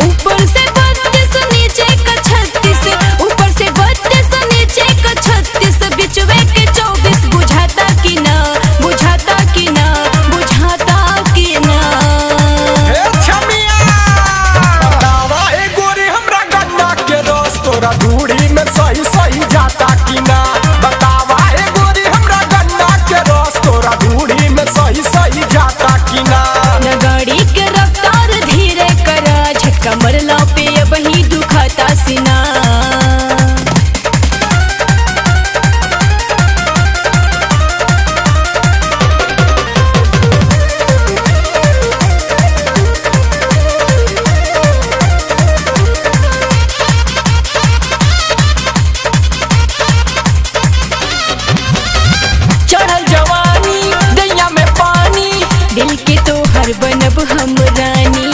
ऊपर से 32 नीचे का 36, ऊपर से 32 नीचे का 36, बिचवे के 24 बुझाता कि ना, बुझाता कि ना, बुझाता कि ना। बतावा ए गोरी हमरा गन्ना के रस तोरा धूड़ी में सही सही जाता कि ना। बतावा ए गोरी हमरा गन्ना के रस तोरा धूड़ी में सही सही जाता कि ना। न गाड़ी के रफ्तार धीरे करा, झटका मरला पे अब ही दुखाता सीना। चढ़ल जवानी दैया में पानी, दिल के तो हर बनब हम रानी,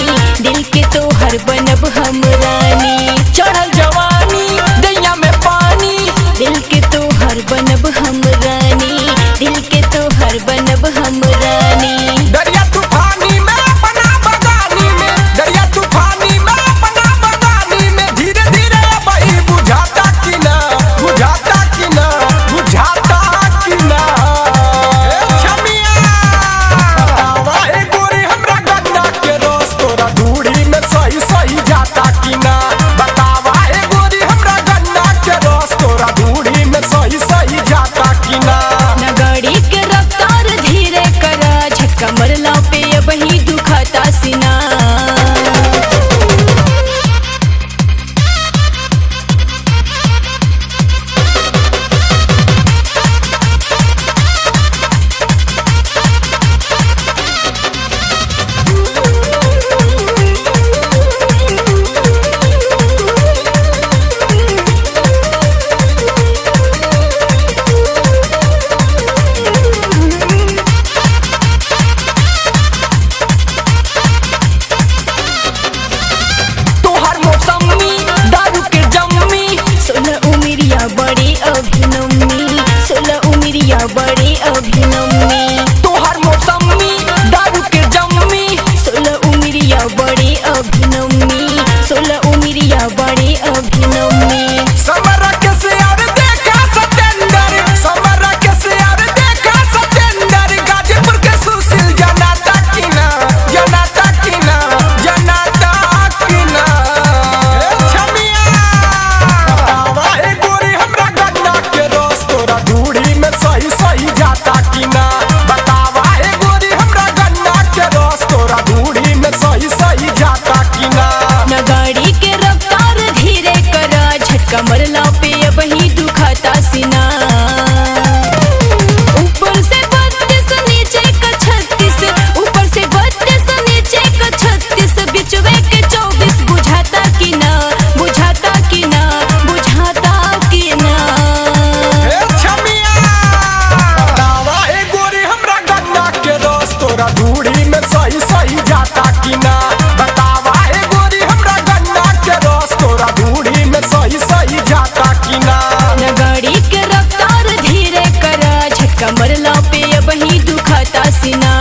दिल के तो हर बनब हम रानी। चढ़ल जवानी दैया में पानी, दिल के तो हर बनब हम रानी, दिल के तो हर बनब हम रानी। दरिया तूफानी में अपना बगानी में, दरिया तूफानी में अपना बगानी में, धीरे धीरे बही बुझाता कि ना, बुझाता कि ना, बुझाता कि ना। बतावा ए गोरी हमरा गन्ना के रस तोरा धूड़ी में सही सही जाता कि ना। बतावा ए गोरी हमरा गन्ना के रस तोरा धूड़ी में सही सही जाता कि ना। न गाड़ी के रफ्तार धीरे करा, झटका मरला पे अब ही दुखाता सीना। तोहर मौसमी दारू के जम्मी, 16 उमिरिया बड़ी अभिनम्मी, 16 उमिरिया बड़ी अभिनम्मी। तोहर मौसमी दारू के जम्मी, 16 उमिरिया बड़ी अभिनम्मी, 16 उमिरिया बड़ी अभिनम्मी। समरा के सियार देखा सतेंदर, समरा के सियार देखा सतेंदर, गाजीपुर के सुशील जनाता कि ना, जनाता कि ना, जनाता कि ना। बतावा ए गोरी हमरा गन्ना के रस तोरा धूड़ी में सही सही जाता कि ना। बतावा ए गोरी हमरा गन्ना के रस तोरा धूड़ी में सही सही जाता कि ना। न गाड़ी के रफ्तार धीरे करा, झटका मरला पे अब ही दुखाता सीना। ऊपर से 32 नीचे का 36, ऊपर से 32 नीचे का 36, बिचवे के 24 बुझाता कि ना, बुझाता कि ना, बुझाता कि ना। बतावा ए गोरी हमरा गन्ना के रस तोरा धूड़ी में सही सही जाता कि ना। बतावा ए गोरी हमरा गन्ना के रस तोरा धूड़ी में सही सही जाता कि ना। न गाड़ी के रफ्तार धीरे करा, झटका मरला पे अब ही दुखाता सीना।